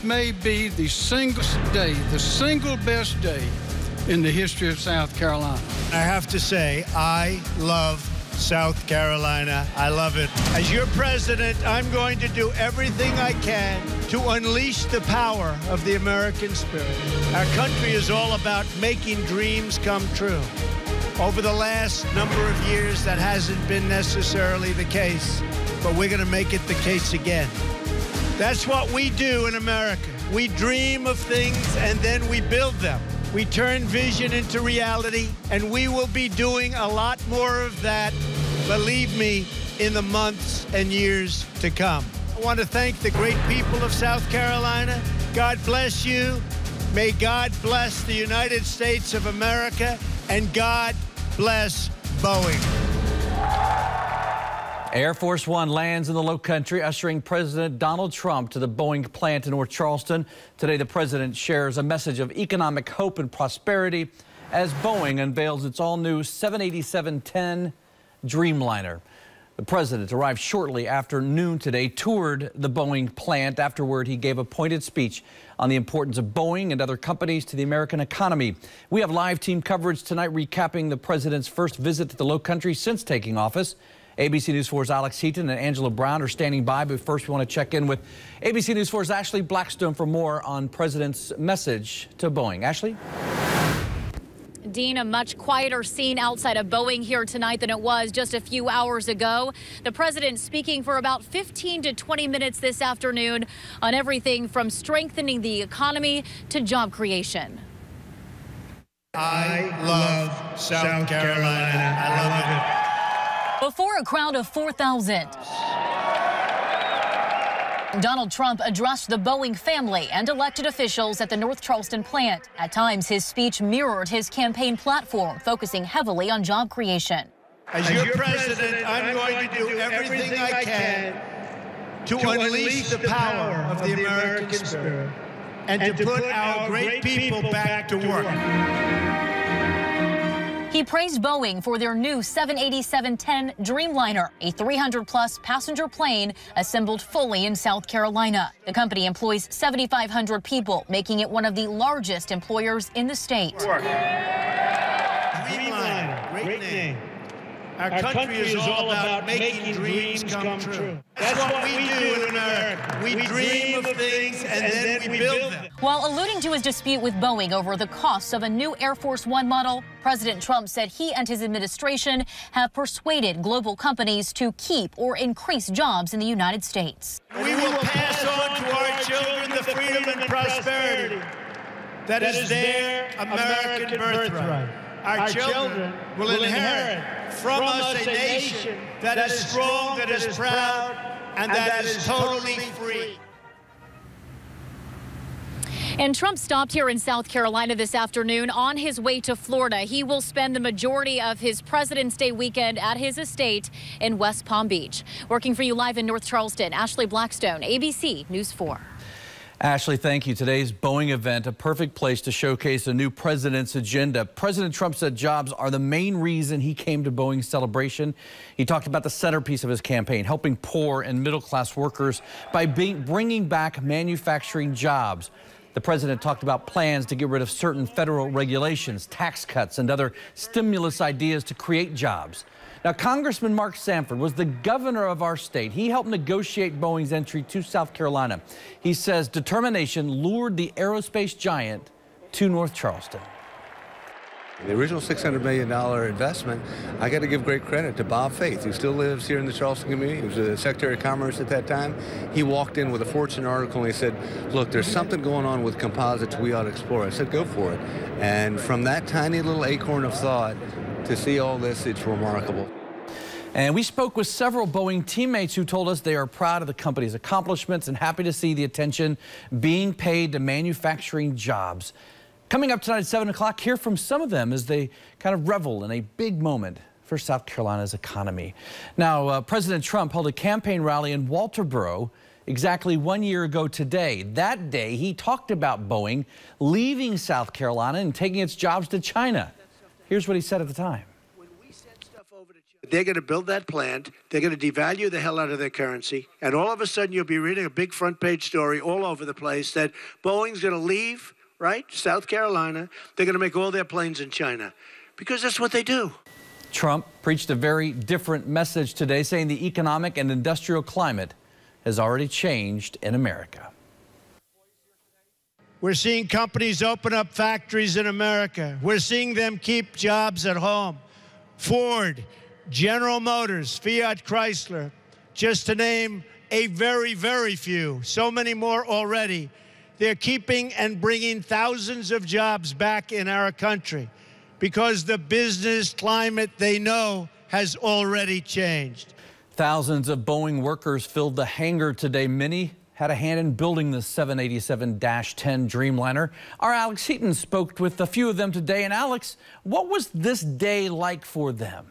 May be the single best day in the history of South Carolina. I have to say, I love South Carolina. I love it. As your president, I'm going to do everything I can to unleash the power of the American spirit. Our country is all about making dreams come true. Over the last number of years, that hasn't been necessarily the case, but we're going to make it the case again. That's what we do in America. We dream of things and then we build them. We turn vision into reality, and we will be doing a lot more of that, believe me, in the months and years to come. I want to thank the great people of South Carolina. God bless you. May God bless the United States of America, and God bless Boeing. Air Force One lands in the Low Country, ushering President Donald Trump to the Boeing plant in North Charleston. Today, the president shares a message of economic hope and prosperity as Boeing unveils its all-new 787-10 Dreamliner. The president arrived shortly after noon today, toured the Boeing plant. Afterward, he gave a pointed speech on the importance of Boeing and other companies to the American economy. We have live team coverage tonight recapping the president's first visit to the Low Country since taking office. ABC News 4's Alex Heaton and Angela Brown are standing by, but first we want to check in with ABC News 4's Ashley Blackstone for more on President's message to Boeing. Ashley? Dean, a much quieter scene outside of Boeing here tonight than it was just a few hours ago. The president speaking for about 15 to 20 minutes this afternoon on everything from strengthening the economy to job creation. I love South Carolina. I love it. Before a crowd of 4,000, Donald Trump addressed the Boeing family and elected officials at the North Charleston plant. At times, his speech mirrored his campaign platform, focusing heavily on job creation. As your president, I'm going to do everything I can to unleash the power of the American spirit and to put our great people back to work. He praised Boeing for their new 787-10 Dreamliner, a 300-plus passenger plane assembled fully in South Carolina. The company employs 7,500 people, making it one of the largest employers in the state. Dreamliner, great name. Our country is all about making dreams come true. That's what we do in America. We dream of things and then we build them. While alluding to his dispute with Boeing over the costs of a new Air Force One model, President Trump said he and his administration have persuaded global companies to keep or increase jobs in the United States. We will pass on to our children the freedom and prosperity that is their American birthright. Our children will inherit from us a nation that is strong, that is proud, and that is totally free. And Trump stopped here in South Carolina this afternoon on his way to Florida. He will spend the majority of his President's Day weekend at his estate in West Palm Beach. Working for you live in North Charleston, Ashley Blackstone, ABC News 4. Ashley, thank you. Today's Boeing event, a perfect place to showcase a new president's agenda. President Trump said jobs are the main reason he came to Boeing's celebration. He talked about the centerpiece of his campaign, helping poor and middle-class workers by bringing back manufacturing jobs. The president talked about plans to get rid of certain federal regulations, tax cuts, and other stimulus ideas to create jobs. Now, Congressman Mark Sanford was the governor of our state. He helped negotiate Boeing's entry to South Carolina. He says determination lured the aerospace giant to North Charleston. The original $600 million investment, I got to give great credit to Bob Faith, who still lives here in the Charleston community. He was the Secretary of Commerce at that time. He walked in with a Fortune article and he said, look, there's something going on with composites we ought to explore. I said, go for it. And from that tiny little acorn of thought to see all this, it's remarkable. And we spoke with several Boeing teammates who told us they are proud of the company's accomplishments and happy to see the attention being paid to manufacturing jobs. Coming up tonight at 7 o'clock, hear from some of them as they kind of revel in a big moment for South Carolina's economy. Now, President Trump held a campaign rally in Walterboro exactly 1 year ago today. That day, he talked about Boeing leaving South Carolina and taking its jobs to China. Here's what he said at the time. They're going to build that plant. They're going to devalue the hell out of their currency. And all of a sudden, you'll be reading a big front page story all over the place that Boeing's going to leave, right, South Carolina. They're going to make all their planes in China because that's what they do. Trump preached a very different message today, saying the economic and industrial climate has already changed in America. We're seeing companies open up factories in America. We're seeing them keep jobs at home. Ford, General Motors, Fiat Chrysler, just to name a very, very few. So many more already. They're keeping and bringing thousands of jobs back in our country because the business climate they know has already changed. Thousands of Boeing workers filled the hangar today. Many had a hand in building the 787-10 Dreamliner. Our Alex Heaton spoke with a few of them today. And Alex, what was this day like for them?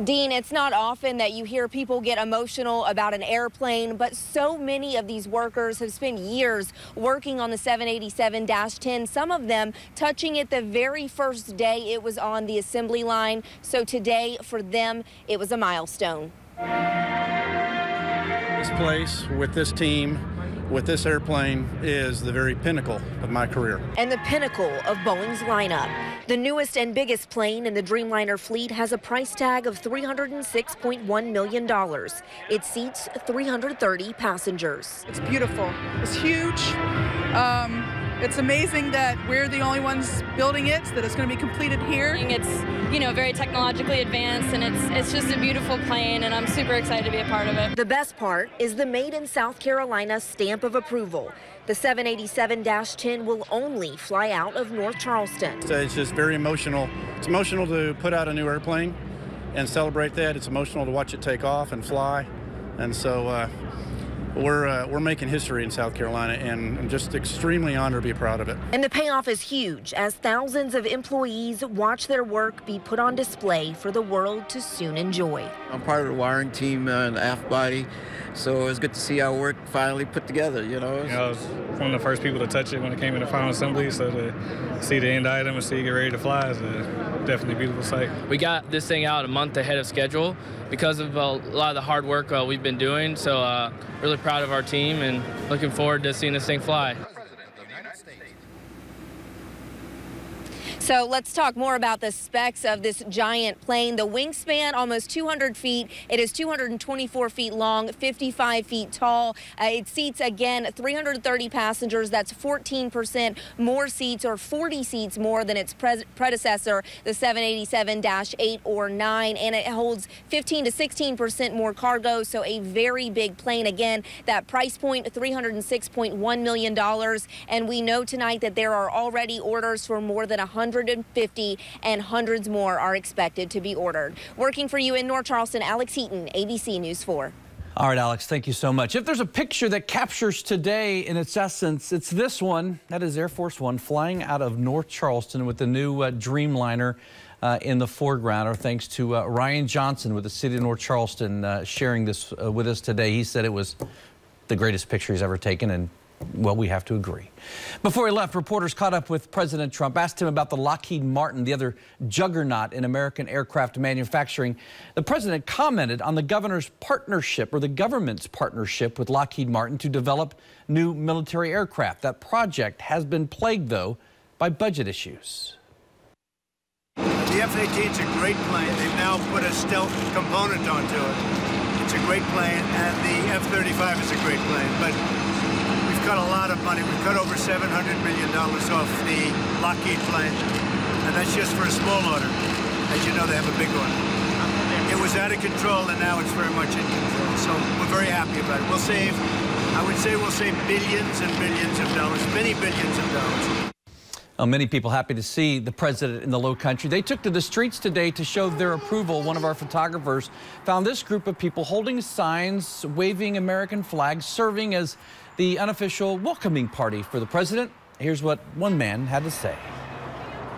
Dean, it's not often that you hear people get emotional about an airplane, but so many of these workers have spent years working on the 787-10, some of them touching it the very first day it was on the assembly line. So today, for them, it was a milestone. This place, with this team, with this airplane, is the very pinnacle of my career. And the pinnacle of Boeing's lineup. The newest and biggest plane in the Dreamliner fleet has a price tag of $306.1 million. It seats 330 passengers. It's beautiful. It's huge. It's amazing that we're the only ones building it, that it's going to be completed here. It's, very technologically advanced, and it's just a beautiful plane, and I'm super excited to be a part of it. The best part is the Made in South Carolina stamp of approval. The 787-10 will only fly out of North Charleston. So it's just very emotional. It's emotional to put out a new airplane and celebrate that. It's emotional to watch it take off and fly. And so we're making history in South Carolina, and I'm just extremely honored to be proud of it. And the payoff is huge as thousands of employees watch their work be put on display for the world to soon enjoy. I'm part of the wiring team in the aft body, so it's good to see our work finally put together, I was one of the first people to touch it when it came into final assembly, so to see the end item and see it get ready to fly is definitely a beautiful sight. We got this thing out a month ahead of schedule because of a lot of the hard work we've been doing, so really proud of our team and looking forward to seeing this thing fly. So let's talk more about the specs of this giant plane. The wingspan, almost 200 feet. It is 224 feet long, 55 feet tall. It seats, again, 330 passengers. That's 14% more seats, or 40 seats more than its predecessor, the 787-8 or 9. And it holds 15 to 16% more cargo, so a very big plane. Again, that price point, $306.1 million. And we know tonight that there are already orders for more than 150, and hundreds more are expected to be ordered. Working for you in North Charleston, Alex Heaton, ABC News 4. All right, Alex, thank you so much. If there's a picture that captures today in its essence, it's this one. That is Air Force One flying out of North Charleston with the new Dreamliner in the foreground. Our thanks to Ryan Johnson with the city of North Charleston sharing this with us today. He said it was the greatest picture he's ever taken, and well, we have to agree. Before he left, reporters caught up with President Trump, asked him about the Lockheed Martin, the other juggernaut in American aircraft manufacturing. The president commented on the governor's partnership, or the government's partnership with Lockheed Martin to develop new military aircraft. That project has been plagued, though, by budget issues. The F-18 is a great plane. They've now put a stealth component onto it. It's a great plane, and the F-35 is a great plane. But we've cut a lot of money. We've cut over $700 million off the Lockheed plane, and that's just for a small order. As you know, they have a big order. It was out of control, and now it's very much in control. So we're very happy about it. I would say we'll save billions and billions of dollars, many billions of dollars. Many people happy to see the president in the Low Country. They took to the streets today to show their approval. One of our photographers found this group of people holding signs, waving American flags, serving as the unofficial welcoming party for the president. Here's what one man had to say.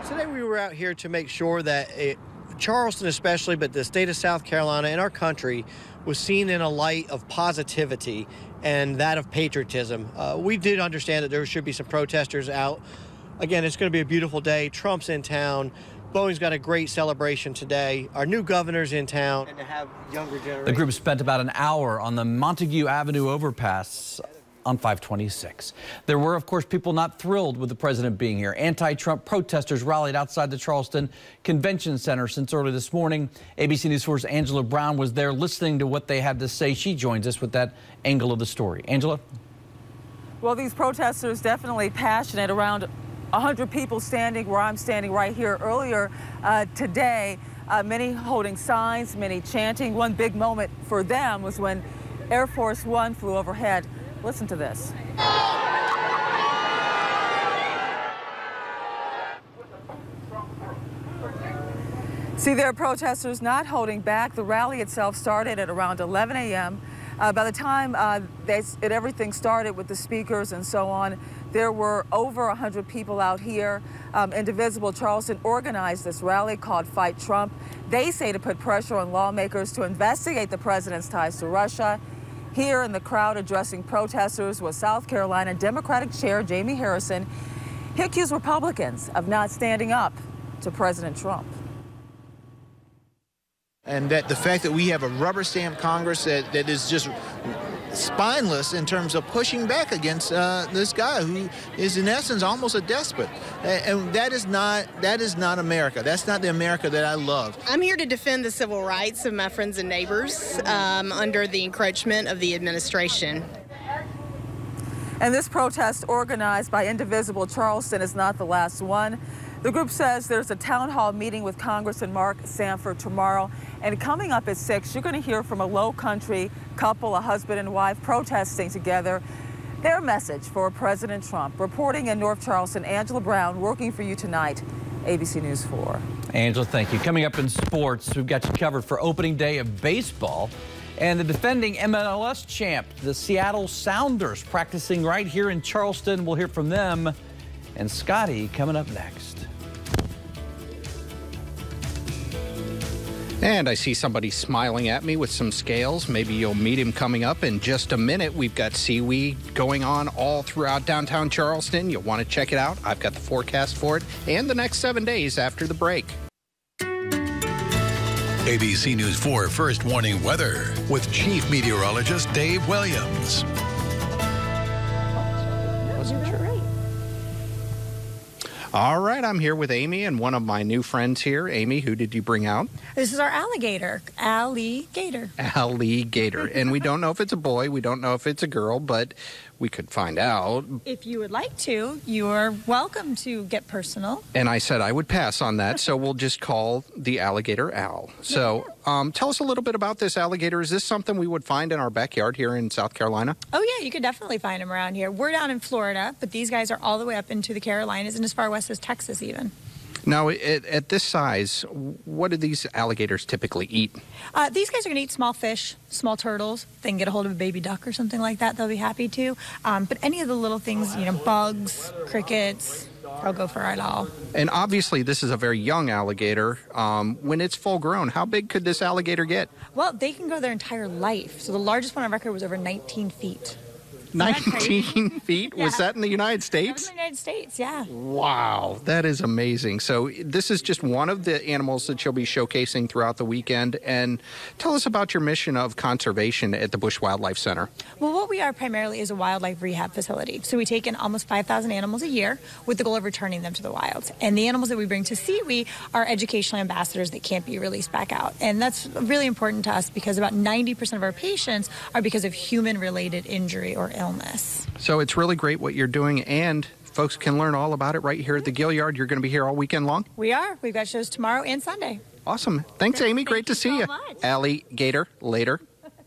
Today we were out here to make sure that Charleston especially, but the state of South Carolina and our country was seen in a light of positivity and that of patriotism. We did understand that there should be some protesters out. Again, it's going to be a beautiful day. Trump's in town. Boeing's got a great celebration today. Our new governor's in town, and to have younger generations. The group spent about an hour on the Montague Avenue overpass on 526. There were, of course, people not thrilled with the president being here. Anti-Trump protesters rallied outside the Charleston Convention Center since early this morning. ABC News 4's Angela Brown was there listening to what they had to say. She joins us with that angle of the story. Angela? Well, these protesters definitely passionate. Around 100 people standing where I'm standing right here earlier today. Many holding signs, many chanting. One big moment for them was when Air Force One flew overhead. Listen to this. See, there are protesters not holding back. The rally itself started at around 11 a.m. By the time everything started with the speakers and so on, there were over 100 people out here. Indivisible Charleston organized this rally called Fight Trump. They say to put pressure on lawmakers to investigate the president's ties to Russia. Here in the crowd addressing protesters was South Carolina Democratic Chair Jamie Harrison. He accused Republicans of not standing up to President Trump. And that the fact that we have a rubber stamp Congress that is just spineless in terms of pushing back against this guy who is in essence almost a despot, and that is not America. That's not the America that I love. I'm here to defend the civil rights of my friends and neighbors under the encroachment of the administration. And this protest organized by Indivisible Charleston is not the last one. The group says there's a town hall meeting with Congressman Mark Sanford tomorrow. And coming up at 6, you're going to hear from a Low Country couple, a husband and wife, protesting together their message for President Trump. Reporting in North Charleston, Angela Brown, working for you tonight, ABC News 4. Angela, thank you. Coming up in sports, we've got you covered for opening day of baseball. And the defending MLS champ, the Seattle Sounders, practicing right here in Charleston. We'll hear from them. And Scotty coming up next. And I see somebody smiling at me with some scales. Maybe you'll meet him coming up in just a minute. We've got seaweed going on all throughout downtown Charleston. You'll want to check it out. I've got the forecast for it and the next 7 days after the break. ABC News 4 First Warning Weather with Chief Meteorologist Dave Williams. All right, I'm here with Amy and one of my new friends here. Amy, who did you bring out? This is our alligator. Alligator. And we don't know if it's a boy, we don't know if it's a girl, but we could find out. If you would like to, you are welcome to get personal. And I said I would pass on that, so we'll just call the alligator Al. So tell us a little bit about this alligator. Is this something we would find in our backyard here in South Carolina? Oh, yeah, you could definitely find them around here. We're down in Florida, but these guys are all the way up into the Carolinas and as far west as Texas even. Now, at this size, what do these alligators typically eat? These guys are going to eat small fish, small turtles. They can get a hold of a baby duck or something like that. They'll be happy to. But any of the little things, you know, bugs, crickets, they'll go for it all. And obviously, this is a very young alligator. When it's full grown, how big could this alligator get? Well, they can go their entire life. So the largest one on record was over 19 feet. 19 feet? Yeah. Was that in the United States? That was in the United States, yeah. Wow, that is amazing. So this is just one of the animals that you'll be showcasing throughout the weekend. And tell us about your mission of conservation at the Bush Wildlife Center. Well, what we are primarily is a wildlife rehab facility. So we take in almost 5,000 animals a year with the goal of returning them to the wild. And the animals that we bring to SeaWe are educational ambassadors that can't be released back out. And that's really important to us because about 90% of our patients are because of human-related injury or illness. So it's really great what you're doing, and folks can learn all about it right here at the Gilliard. You're going to be here all weekend long? We are. We've got shows tomorrow and Sunday. Awesome. Thanks, Amy. Great to see you. Much. Alligator, later.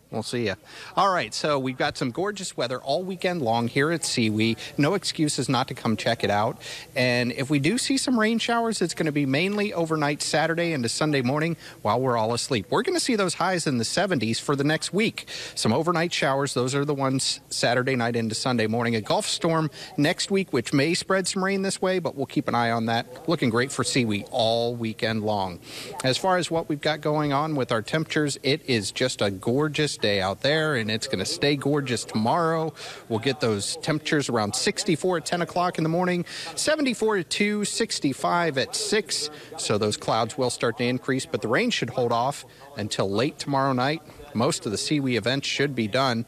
We'll see you. All right, so we've got some gorgeous weather all weekend long here at SeaWe. No excuses not to come check it out. And if we do see some rain showers, it's going to be mainly overnight Saturday into Sunday morning while we're all asleep. We're going to see those highs in the 70s for the next week. Some overnight showers, those are the ones Saturday night into Sunday morning. A Gulf storm next week, which may spread some rain this way, but we'll keep an eye on that. Looking great for SeaWe all weekend long. As far as what we've got going on with our temperatures, it is just a gorgeous gorgeous day out there, and it's going to stay gorgeous tomorrow. We'll get those temperatures around 64 at 10 o'clock in the morning, 74 at 2, 65 at 6. So those clouds will start to increase, but the rain should hold off until late tomorrow night. Most of the SeaWee events should be done,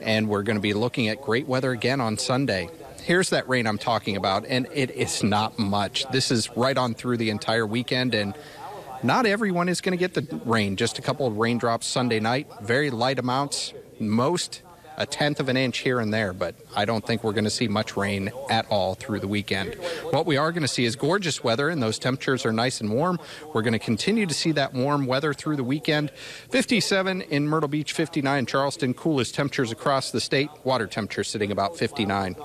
and we're going to be looking at great weather again on Sunday. Here's that rain I'm talking about, and it is not much. This is right on through the entire weekend, and not everyone is going to get the rain. Just a couple of raindrops Sunday night, very light amounts, most a tenth of an inch here and there, but I don't think we're going to see much rain at all through the weekend. What we are going to see is gorgeous weather, and those temperatures are nice and warm. We're going to continue to see that warm weather through the weekend. 57 in Myrtle Beach, 59 in Charleston, coolest temperatures across the state. Water temperature sitting about 59.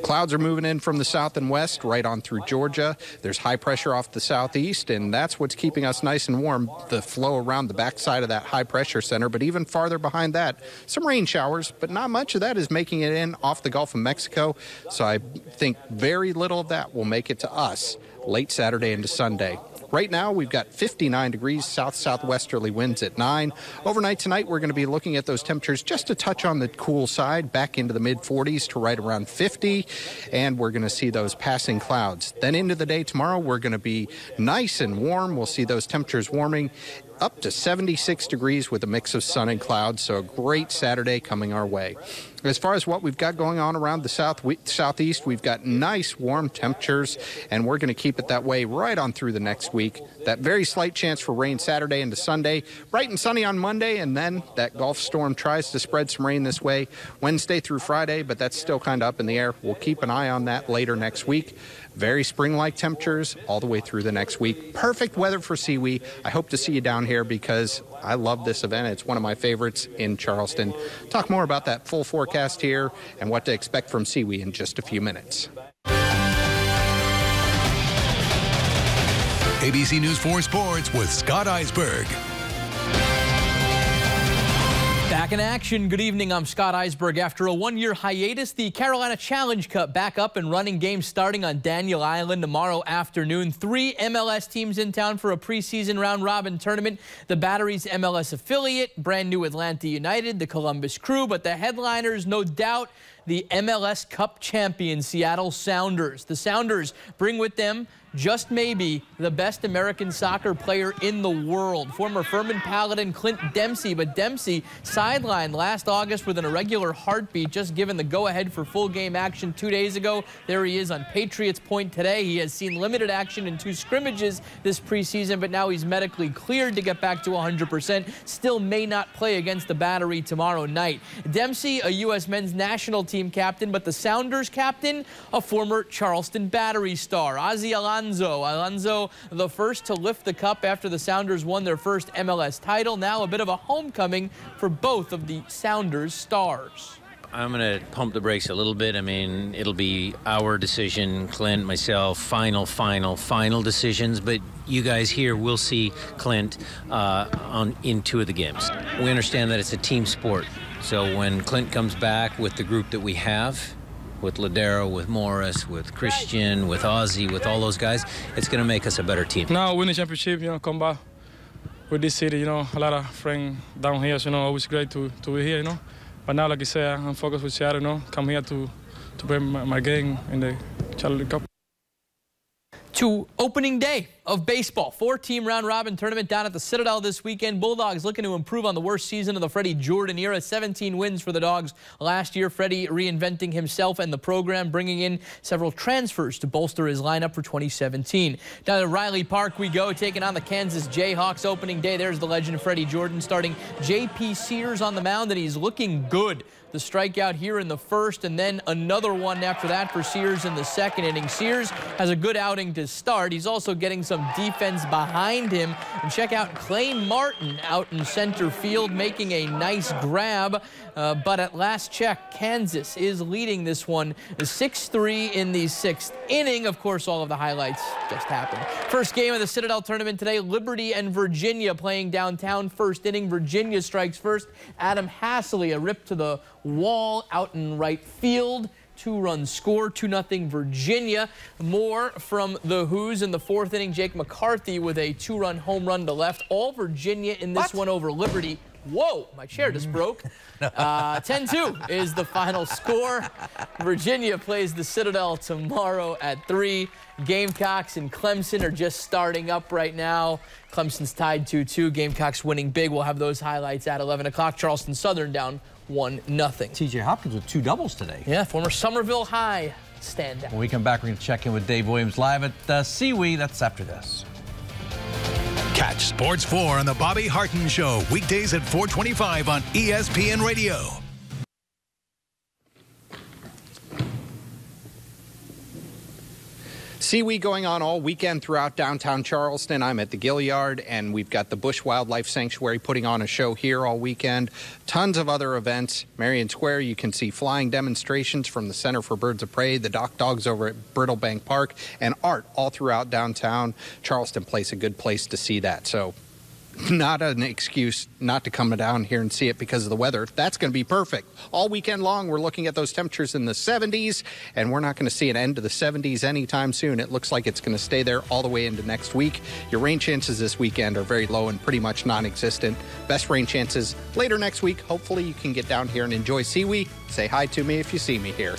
Clouds are moving in from the south and west right on through Georgia. There's high pressure off the southeast, and that's what's keeping us nice and warm, the flow around the backside of that high pressure center. But even farther behind that, some rain showers, but not much of that is making it in off the Gulf of Mexico. So I think very little of that will make it to us late Saturday into Sunday. Right now, we've got 59 degrees, south-southwesterly winds at 9. Overnight tonight, we're going to be looking at those temperatures just a touch on the cool side, back into the mid-40s to right around 50, and we're going to see those passing clouds. Then into the day tomorrow, we're going to be nice and warm. We'll see those temperatures warming up to 76 degrees with a mix of sun and clouds, so a great Saturday coming our way. As far as what we've got going on around the southeast, we've got nice warm temperatures, and we're going to keep it that way right on through the next week. That very slight chance for rain Saturday into Sunday, bright and sunny on Monday, and then that Gulf storm tries to spread some rain this way Wednesday through Friday, but that's still kind of up in the air. We'll keep an eye on that later next week. Very spring-like temperatures all the way through the next week. Perfect weather for SeaWee. I hope to see you down here because I love this event. It's one of my favorites in Charleston. Talk more about that full forecast here and what to expect from SeaWee in just a few minutes. ABC News 4 Sports with Scott Eisberg. Back in action. Good evening. I'm Scott Eisberg. After a one-year hiatus, the Carolina Challenge Cup back up and running, games starting on Daniel Island tomorrow afternoon. 3 MLS teams in town for a preseason round-robin tournament. The Battery's MLS affiliate, brand new Atlanta United, the Columbus Crew, but the headliners, no doubt, the MLS Cup champion Seattle Sounders. The Sounders bring with them just maybe the best American soccer player in the world, former Furman Paladin Clint Dempsey. But Dempsey sidelined last August with an irregular heartbeat, just given the go-ahead for full game action 2 days ago. There he is on Patriots Point today. He has seen limited action in 2 scrimmages this preseason, but now he's medically cleared to get back to 100%. Still may not play against the Battery tomorrow night. Dempsey, a U.S. men's national team captain, but the Sounders captain, a former Charleston Battery star, Ozzy Alonso, the first to lift the cup after the Sounders won their first MLS title. Now a bit of a homecoming for both of the Sounders stars. I'm going to pump the brakes a little bit. I mean, it'll be our decision, Clint, myself, final decisions. But you guys here will see Clint in 2 of the games. We understand that it's a team sport. So when Clint comes back with the group that we have, with Ladero, with Morris, with Christian, with Ozzy, with all those guys, it's going to make us a better team. Now, win the championship, come back with this city, a lot of friends down here, always great to be here, But now, like I said, I'm focused with Seattle, come here to play my game in the Charlie Cup. To opening day of baseball. 4-team round-robin tournament down at the Citadel this weekend. Bulldogs looking to improve on the worst season of the Freddie Jordan era. 17 wins for the Dogs last year. Freddie reinventing himself and the program, bringing in several transfers to bolster his lineup for 2017. Down to Riley Park we go, taking on the Kansas Jayhawks opening day. There's the legend of Freddie Jordan, starting J.P. Sears on the mound, and he's looking good. The strikeout here in the first, and then another one after that for Sears in the second inning. Sears has a good outing to start. He's also getting some defense behind him. And check out Clay Martin out in center field making a nice grab. But at last check, Kansas is leading this one 6-3 in the 6th inning. Of course, all of the highlights just happened. First game of the Citadel tournament today, Liberty and Virginia playing downtown. First inning, Virginia strikes first. Adam Hassley, a rip to the wall out in right field. 2-run score, 2-0 Virginia. More from the Who's in the 4th inning. Jake McCarthy with a 2-run home run to left. All Virginia in this one over Liberty. Whoa, my chair just broke. 10-2 is the final score. Virginia plays the Citadel tomorrow at 3. Gamecocks and Clemson are just starting up right now. Clemson's tied 2-2. Gamecocks winning big. We'll have those highlights at 11 o'clock. Charleston Southern down 1-0. T.J. Hopkins with 2 doubles today. Yeah, former Somerville High standout. When we come back, we're going to check in with Dave Williams live at CWE. That's after this. Catch Sports 4 on the Bobby Harton Show, weekdays at 4:25 on ESPN Radio. CWE going on all weekend throughout downtown Charleston. I'm at the Gilliard, and we've got the Bush Wildlife Sanctuary putting on a show here all weekend. Tons of other events. Marion Square, you can see flying demonstrations from the Center for Birds of Prey, the Dock Dogs over at Brittlebank Park, and art all throughout downtown. Charleston Place, a good place to see that. So not an excuse not to come down here and see it because of the weather. That's going to be perfect. All weekend long, we're looking at those temperatures in the 70s, and we're not going to see an end to the 70s anytime soon. It looks like it's going to stay there all the way into next week. Your rain chances this weekend are very low and pretty much non-existent. Best rain chances later next week. Hopefully you can get down here and enjoy CWE. Say hi to me if you see me here.